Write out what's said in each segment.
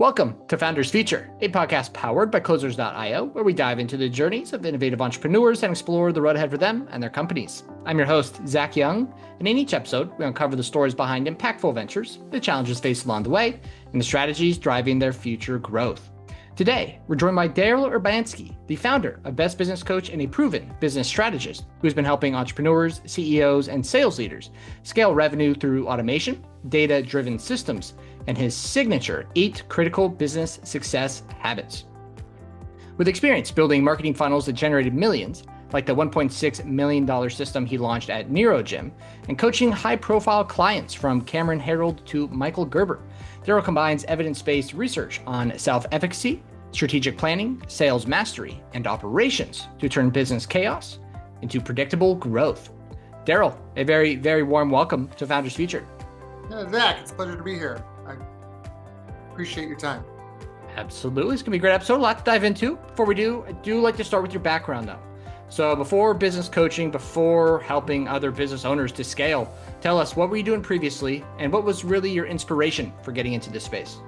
Welcome to Founders Feature, a podcast powered by Closers.io, where we dive into the journeys of innovative entrepreneurs and explore the road ahead for them and their companies. I'm your host, Zach Young, and in each episode, we uncover the stories behind impactful ventures, the challenges faced along the way, and the strategies driving their future growth. Today, we're joined by Darrell Urbanski, the founder of Best Business Coach and a proven business strategist who's been helping entrepreneurs, CEOs, and sales leaders scale revenue through automation, data-driven systems, and his signature 8 critical business success habits. With experience building marketing funnels that generated millions, like the $1.6 million system he launched at Nero Gym, and coaching high-profile clients from Cameron Herold to Michael Gerber, Darrell combines evidence-based research on self-efficacy, strategic planning, sales mastery, and operations to turn business chaos into predictable growth. Darrell, a very, very warm welcome to Founders Feature. Yeah, Zach, it's a pleasure to be here. I appreciate your time. Absolutely. It's going to be a great episode. A lot to dive into. Before we do, I do like to start with your background, though. So before business coaching, before helping other business owners to scale, tell us, what were you doing previously and what was really your inspiration for getting into this space?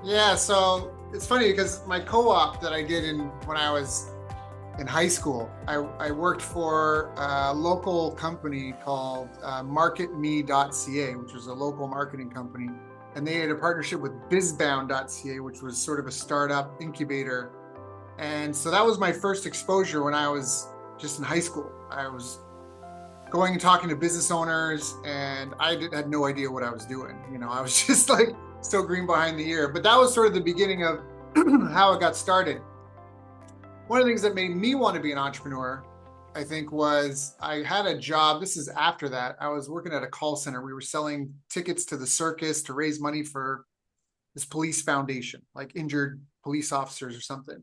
Yeah, so it's funny because my co-op that I did when I was in high school, I worked for a local company called marketme.ca, which was a local marketing company. And they had a partnership with bizbound.ca, which was sort of a startup incubator. And so that was my first exposure when I was just in high school. I was going and talking to business owners, and I had no idea what I was doing. You know, I was just like so green behind the ear. But that was sort of the beginning of how it got started. One of the things that made me want to be an entrepreneur, I think, was I had a job. This is after that. I was working at a call center. We were selling tickets to the circus to raise money for this police foundation, like injured police officers or something.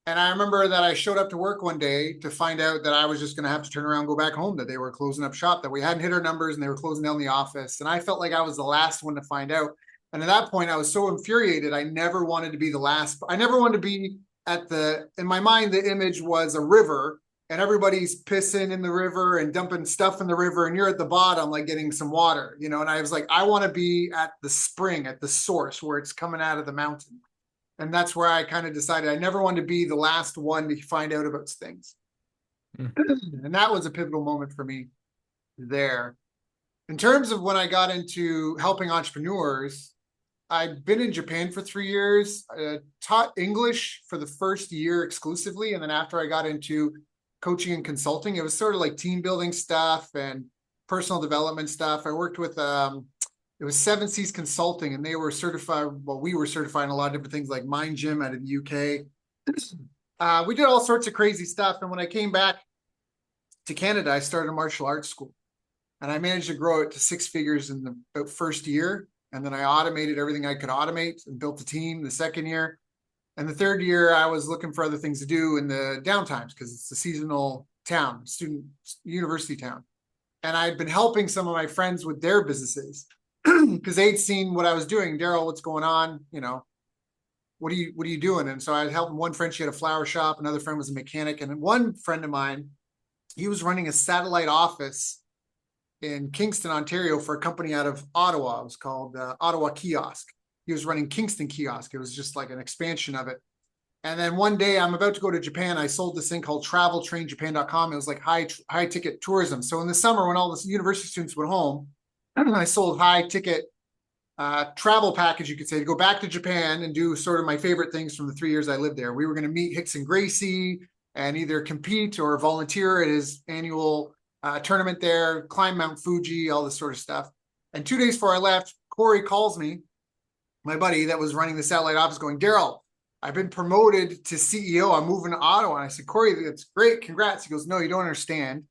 And I remember that I showed up to work one day to find out that I was just going to have to turn around and go back home, that they were closing up shop, that we hadn't hit our numbers and they were closing down the office. And I felt like I was the last one to find out. And at that point, I was so infuriated. I never wanted to be the last. I never wanted to be in my mind, the image was a river and everybody's pissing in the river and dumping stuff in the river. And you're at the bottom, like getting some water, you know? And I was like, I want to be at the spring, at the source where it's coming out of the mountain. And that's where I kind of decided I never wanted to be the last one to find out about things. And that was a pivotal moment for me there. In terms of when I got into helping entrepreneurs, I'd been in Japan for 3 years, taught English for the first year exclusively. And then after I got into coaching and consulting, it was sort of like team building stuff and personal development stuff. I worked with it was 7 Seas Consulting, and they were certified. Well, we were certified in a lot of different things like Mind Gym out of the UK. We did all sorts of crazy stuff. And when I came back to Canada, I started a martial arts school, and I managed to grow it to 6 figures in the about first year. And then I automated everything I could automate and built a team the second year. And the third year, I was looking for other things to do in the downtimes because it's a seasonal town, student university town. And I'd been helping some of my friends with their businesses because they'd seen what I was doing. Darrell, what's going on? You know, what are you doing? And so I helped one friend. She had a flower shop. Another friend was a mechanic. And one friend of mine, he was running a satellite office in Kingston, Ontario for a company out of Ottawa. It was called Ottawa Kiosk. He was running Kingston Kiosk. It was just like an expansion of it. And then one day I'm about to go to Japan. I sold this thing called traveltrainjapan.com. It was like high ticket tourism. So in the summer when all the university students went home, I sold high ticket travel package, you could say, to go back to Japan and do sort of my favorite things from the 3 years I lived there. We were going to meet Hickson Gracie and either compete or volunteer at his annual tournament there, climb Mount Fuji, all this sort of stuff. And 2 days before I left, Corey calls me, my buddy that was running the satellite office, going, Darrell, I've been promoted to CEO. I'm moving to Ottawa. And I said, Corey, that's great. Congrats. He goes, no, you don't understand.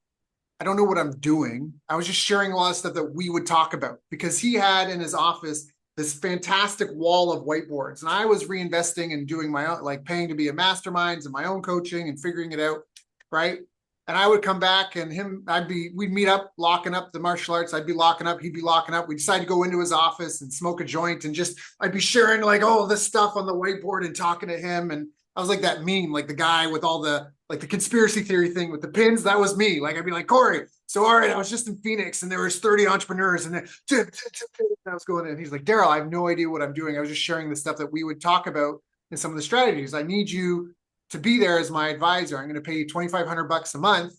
I don't know what I'm doing. I was just sharing a lot of stuff that we would talk about because he had in his office this fantastic wall of whiteboards. And I was reinvesting and doing my own, like paying to be a masterminds and my own coaching and figuring it out. Right. And I would come back and we'd meet up, locking up the martial arts. I'd be locking up, he'd be locking up. We'd decide to go into his office and smoke a joint and I'd be sharing like all this stuff on the whiteboard and talking to him. And I was like that meme, like the guy with all the like the conspiracy theory thing with the pins, that was me. Like I'd be like, Corey, so all right, I was just in Phoenix and there was 30 entrepreneurs and then I was going in. He's like, Darrell, I have no idea what I'm doing. I was just sharing the stuff that we would talk about in some of the strategies. I need you to be there as my advisor. I'm going to pay you $2,500 a month.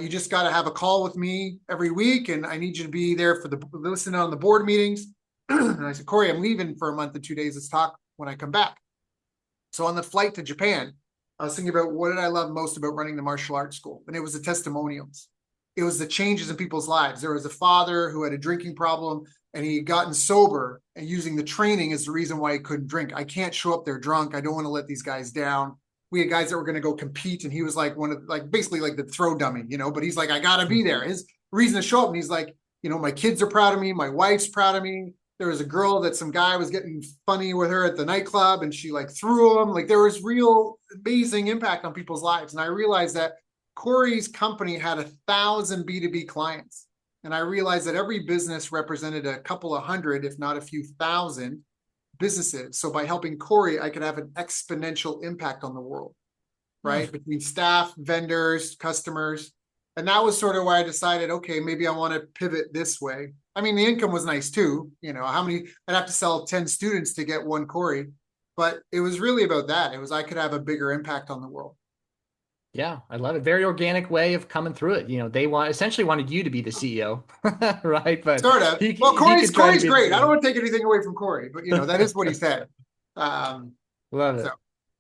You just got to have a call with me every week, and I need you to be there for the listening on the board meetings. And I said, Corey, I'm leaving for a month and 2 days. Let's talk when I come back. So on the flight to Japan, I was thinking about what did I love most about running the martial arts school, and it was the testimonials. It was the changes in people's lives. There was a father who had a drinking problem, and he had gotten sober, and using the training as the reason why he couldn't drink. I can't show up there drunk. I don't want to let these guys down. We had guys that were going to go compete, and he was like one of like basically like the throw dummy, but he's like, I got to be there. His reason to show up, and he's like, my kids are proud of me. My wife's proud of me. There was a girl that some guy was getting funny with her at the nightclub, and she like threw him. Like there was real amazing impact on people's lives. And I realized that Corey's company had 1,000 B2B clients. And I realized that every business represented a couple of hundred, if not a few thousand businesses. So by helping Corey, I could have an exponential impact on the world, right? Between staff, vendors, customers. And that was sort of why I decided, okay, maybe I want to pivot this way. I mean, the income was nice too. How many, I'd have to sell 10 students to get one Corey, but it was really about that. It was, I could have a bigger impact on the world. Yeah, I love it. Very organic way of coming through it. They essentially wanted you to be the CEO, right? But sort of. Well, Corey's great. I don't want to take anything away from Corey, but that is what he said. Love it. So.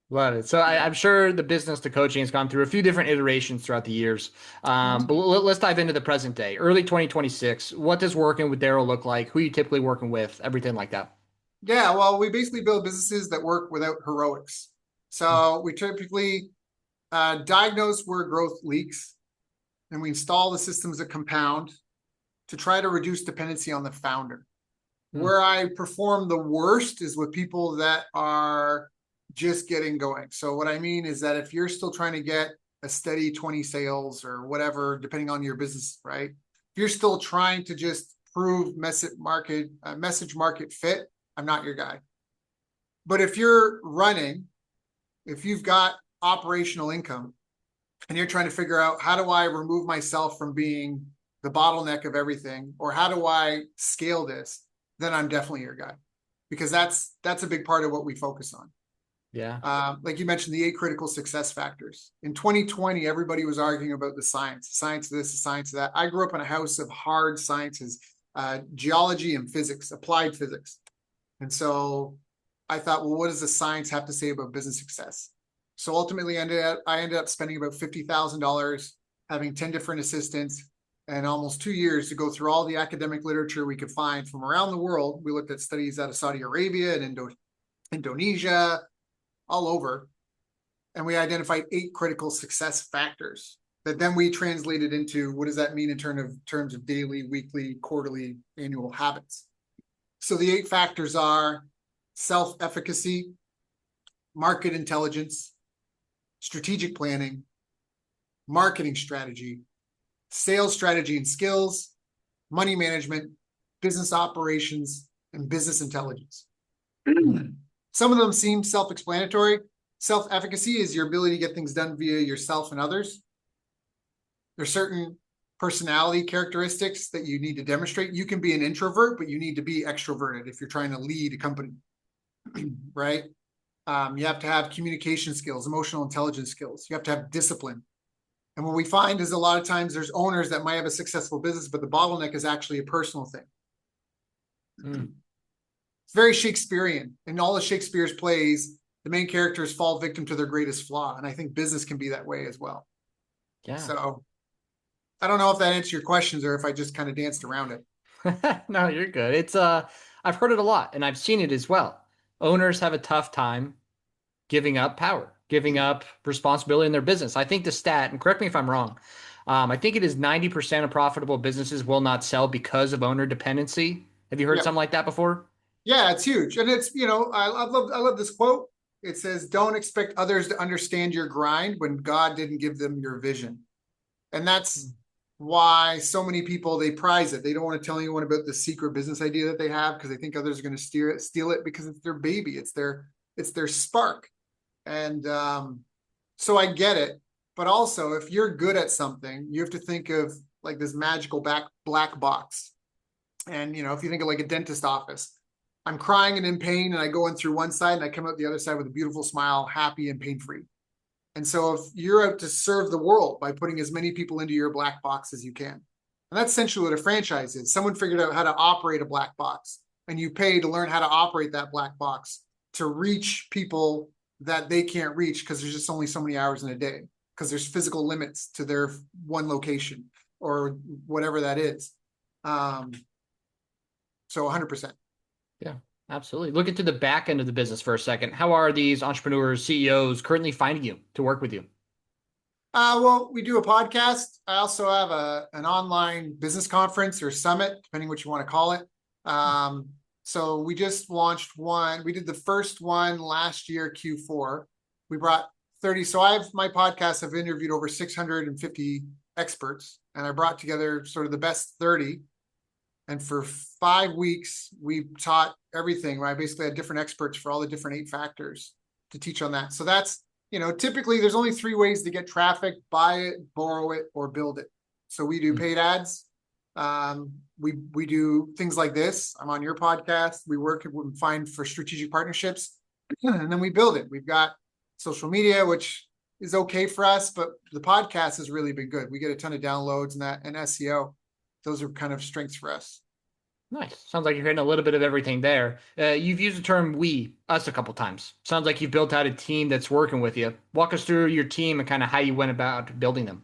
Love it. So I'm sure the business to coaching has gone through a few different iterations throughout the years. But let's dive into the present day, early 2026. What does working with Darrell look like? Who are you typically working with? Everything like that. Yeah, well, we basically build businesses that work without heroics. So we typically diagnose where growth leaks, and we install the systems that compound to try to reduce dependency on the founder. Where I perform the worst is with people that are just getting going. So what I mean is that if you're still trying to get a steady 20 sales or whatever, depending on your business, right? If you're still trying to just prove message market fit, I'm not your guy. But if you're running, if you've got operational income and you're trying to figure out how do I remove myself from being the bottleneck of everything, or how do I scale this, then I'm definitely your guy, because that's a big part of what we focus on. Yeah. Like you mentioned, the 8 critical success factors. In 2020, everybody was arguing about the science of this, the science of that. I grew up in a house of hard sciences, geology and physics, applied physics. And so I thought, well, what does the science have to say about business success? So ultimately, I ended up spending about $50,000, having 10 different assistants, and almost 2 years to go through all the academic literature we could find from around the world. We looked at studies out of Saudi Arabia and Indonesia, all over. And we identified 8 critical success factors that then we translated into what does that mean in terms of daily, weekly, quarterly, annual habits. So the 8 factors are self-efficacy, market intelligence, strategic planning, marketing strategy, sales strategy and skills, money management, business operations, and business intelligence. Some of them seem self-explanatory. Self-efficacy is your ability to get things done via yourself and others. There's certain personality characteristics that you need to demonstrate. You can be an introvert, but you need to be extroverted if you're trying to lead a company, right? You have to have communication skills, emotional intelligence skills. You have to have discipline. And what we find is a lot of times there's owners that might have a successful business, but the bottleneck is actually a personal thing. It's very Shakespearean. In all of Shakespeare's plays, the main characters fall victim to their greatest flaw. And I think business can be that way as well. Yeah. So I don't know if that answers your questions or if I just kind of danced around it. No, you're good. It's I've heard it a lot and I've seen it as well. Owners have a tough time giving up power, giving up responsibility in their business. I think the stat, and correct me if I'm wrong, I think it is 90% of profitable businesses will not sell because of owner dependency. Have you heard something like that before? Yeah, it's huge. And it's, I love this quote. It says, don't expect others to understand your grind when God didn't give them your vision. And that's why so many people, they prize it. They don't want to tell anyone about the secret business idea that they have because they think others are going to steal it because it's their baby. It's their spark. And so I get it. But also, if you're good at something, you have to think of like this magical black box. And, if you think of like a dentist office, I'm crying and in pain, and I go in through one side and I come out the other side with a beautiful smile, happy and pain-free. And so if you're out to serve the world by putting as many people into your black box as you can, and that's essentially what a franchise is. Someone figured out how to operate a black box, and you pay to learn how to operate that black box to reach people that they can't reach because there's just only so many hours in a day, because there's physical limits to their one location or whatever that is. So 100%. Yeah, absolutely. Look into the back end of the business for a second. How are these entrepreneurs, CEOs currently finding you to work with you? Well, we do a podcast. I also have an online business conference or summit, depending what you want to call it. So we just launched one. We did the first one last year, Q4. We brought 30. So my podcast, I've interviewed over 650 experts, and I brought together sort of the best 30. And for 5 weeks, we taught everything. I basically had different experts for all the different 8 factors to teach on that. So that's, typically there's only 3 ways to get traffic: buy it, borrow it, or build it. So we do paid ads. We do things like this. I'm on your podcast. We work and find for strategic partnerships, and then we build it. We've got social media, which is okay for us, but the podcast has really been good. We get a ton of downloads and SEO. Those are kind of strengths for us. Nice. Sounds like you're hitting a little bit of everything there. You've used the term us a couple times. Sounds like you've built out a team that's working with you. Walk us through your team and kind of how you went about building them.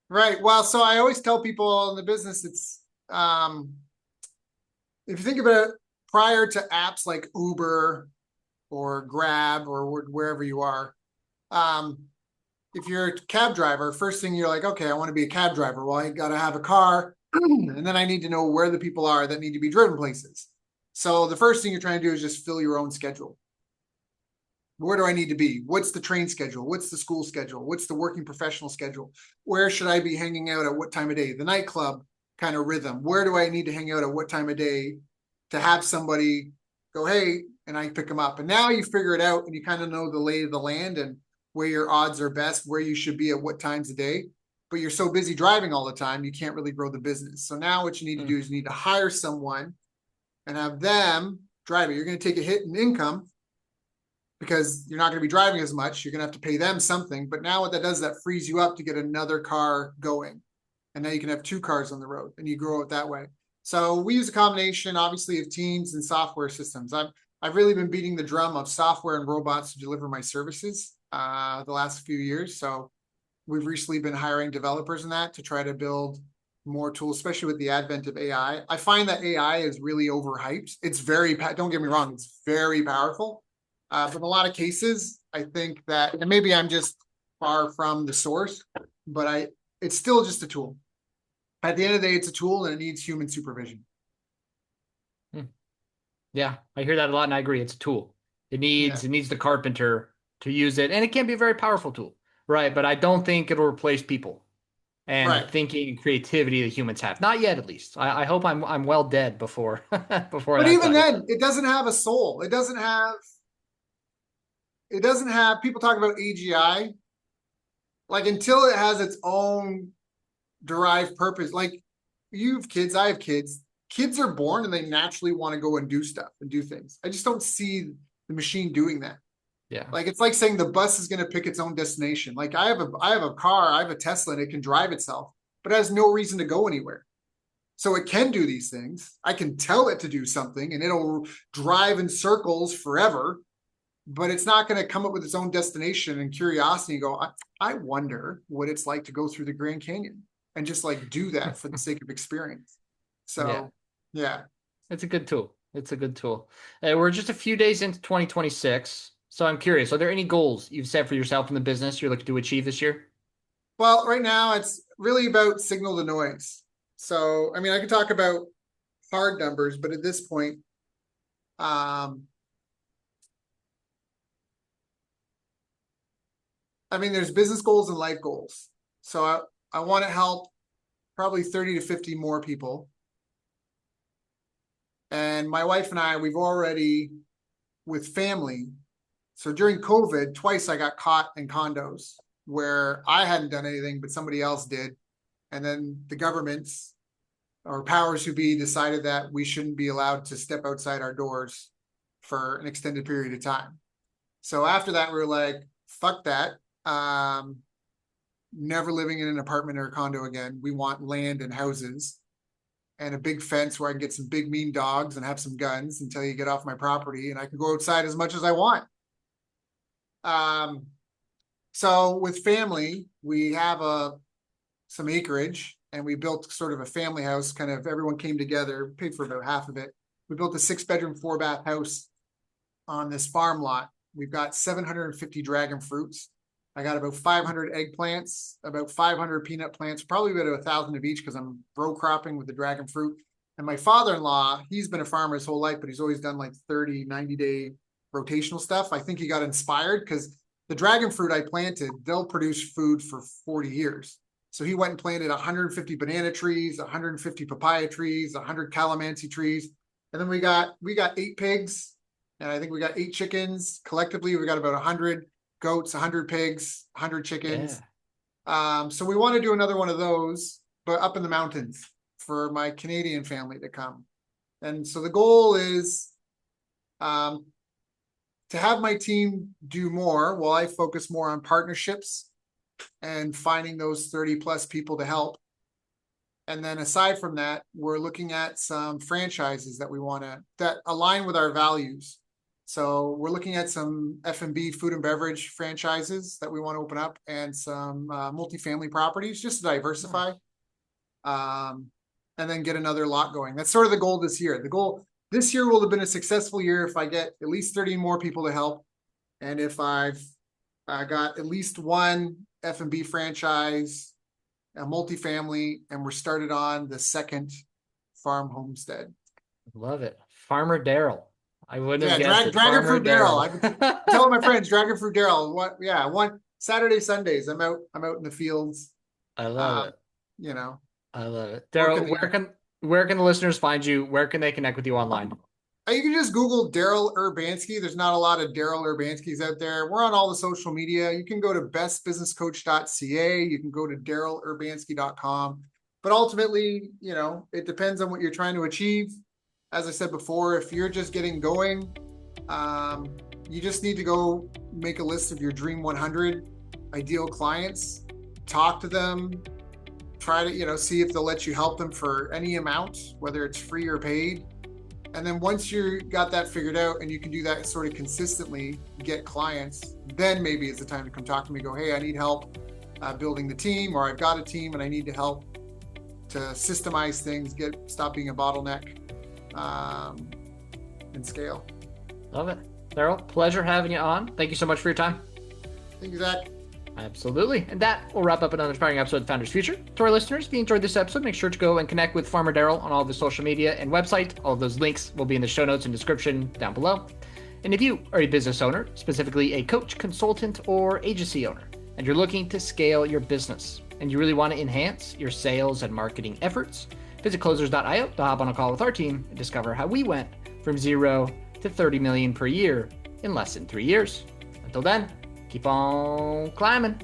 Right. Well, so I always tell people in the business, it's, if you think about it, prior to apps like Uber or Grab or wherever you are, if you're a cab driver, first thing you're like, okay, I want to be a cab driver. Well, I got to have a car. And then I need to know where the people are that need to be driven places. So the first thing you're trying to do is just fill your own schedule. Where do I need to be? What's the train schedule? What's the school schedule? What's the working professional schedule? Where should I be hanging out at what time of day? The nightclub kind of rhythm. Where do I need to hang out at what time of day to have somebody go, hey, and I pick them up? And now you figure it out and you kind of know the lay of the land and where your odds are best, where you should be at what times a day. But you're so busy driving all the time, you can't really grow the business. So now what you need to do is you need to hire someone and have them drive it. You're going to take a hit in income because you're not going to be driving as much. You're going to have to pay them something. But now what that does is that frees you up to get another car going. And now you can have 2 cars on the road and you grow it that way. So we use a combination, obviously, of teams and software systems. I've really been beating the drum of software and robots to deliver my services the last few years. So we've recently been hiring developers in that to try to build more tools, especially with the advent of AI. I find that AI is really overhyped. It's don't get me wrong, it's very powerful. But in a lot of cases, I think that, and maybe I'm just far from the source, but it's still just a tool. At the end of the day, it's a tool and it needs human supervision. Yeah, I hear that a lot and I agree. It's a tool. It needs the carpenter to use it, and it can be a very powerful tool. Right, but I don't think it'll replace people and thinking and creativity that humans have. Not yet, at least. I hope I'm well dead before before. But even then, it doesn't have a soul. It doesn't have. People talk about AGI, like until it has its own derived purpose. Like you have kids, I have kids. Kids are born and they naturally want to go and do stuff and do things. I just don't see the machine doing that. Yeah. Like it's like saying the bus is going to pick its own destination. Like I have a car, I have a Tesla, and it can drive itself, but it has no reason to go anywhere. So it can do these things. I can tell it to do something and it'll drive in circles forever, but it's not going to come up with its own destination and curiosity and go, I wonder what it's like to go through the Grand Canyon and just like do that for the sake of experience. So yeah. It's a good tool. It's a good tool. We're just a few days into 2026. So I'm curious, are there any goals you've set for yourself in the business you're looking to achieve this year? Well, right now it's really about signal to noise. So, I mean, I can talk about hard numbers, but at this point, I mean, there's business goals and life goals. So I want to help probably 30 to 50 more people. And my wife and I, we've already, with family. So during COVID, twice I got caught in condos where I hadn't done anything, but somebody else did. And then the governments or powers who be decided that we shouldn't be allowed to step outside our doors for an extended period of time. So after that, we were like, fuck that. Never living in an apartment or a condo again. We want land and houses and a big fence where I can get some big mean dogs and have some guns until you get off my property, and I can go outside as much as I want. So with family, we have some acreage, and we built sort of a family house. Kind of everyone came together, paid for about half of it. We built a 6-bedroom, 4-bath house on this farm lot. We've got 750 dragon fruits. I got about 500 eggplants, about 500 peanut plants, probably about 1,000 of each because I'm row cropping with the dragon fruit. And my father-in-law, he's been a farmer his whole life, but he's always done like 30, 90-day rotational stuff. I think he got inspired because the dragon fruit I planted, they'll produce food for 40 years. So he went and planted 150 banana trees, 150 papaya trees, 100 calamansi trees. And then we got 8 pigs, and I think we got 8 chickens. Collectively, we got about 100 goats, 100 pigs, 100 chickens. Yeah. So we want to do another one of those, but up in the mountains for my Canadian family to come. And so the goal is to have my team do more while I focus more on partnerships and finding those 30 plus people to help. And then aside from that, we're looking at some franchises that align with our values. So we're looking at some F&B, food and beverage franchises that we want to open up, and some multifamily properties just to diversify, and then get another lot going. That's sort of the goal this year. The goal this year will have been a successful year if I get at least 30 more people to help, and if I've got at least one F&B franchise, a multifamily, and we're started on the second farm homestead. Love it. Farmer Darrell. I wouldn't have guessed Dragon Fruit Darrell. I've been telling my friends, Dragon Fruit Darrell. One Saturday, Sundays, I'm out in the fields. I love it. I love it. Darrell, where can the listeners find you? Where can they connect with you online? You can just Google Darrell Urbanski. There's not a lot of Darrell Urbanskis out there. We're on all the social media. You can go to bestbusinesscoach.ca. You can go to darrellurbanski.com. But ultimately, it depends on what you're trying to achieve. As I said before, if you're just getting going, you just need to go make a list of your dream 100 ideal clients, talk to them, try to, see if they'll let you help them for any amount, whether it's free or paid. And then once you got that figured out and you can do that sort of consistently, get clients, then maybe it's the time to come talk to me, go, hey, I need help building the team, or I've got a team and I need to help to systemize things, stop being a bottleneck. And scale. Love it. Darrell, pleasure having you on. Thank you so much for your time. Thank you, Zach. Absolutely. And that will wrap up another inspiring episode of Founders Future. To our listeners, if you enjoyed this episode, make sure to go and connect with Farmer Darrell on all of his social media and website. All of those links will be in the show notes and description down below. And if you are a business owner, specifically a coach, consultant, or agency owner, and you're looking to scale your business, and you really want to enhance your sales and marketing efforts, visit closers.io to hop on a call with our team and discover how we went from 0 to 30 million per year in less than 3 years. Until then, keep on climbing.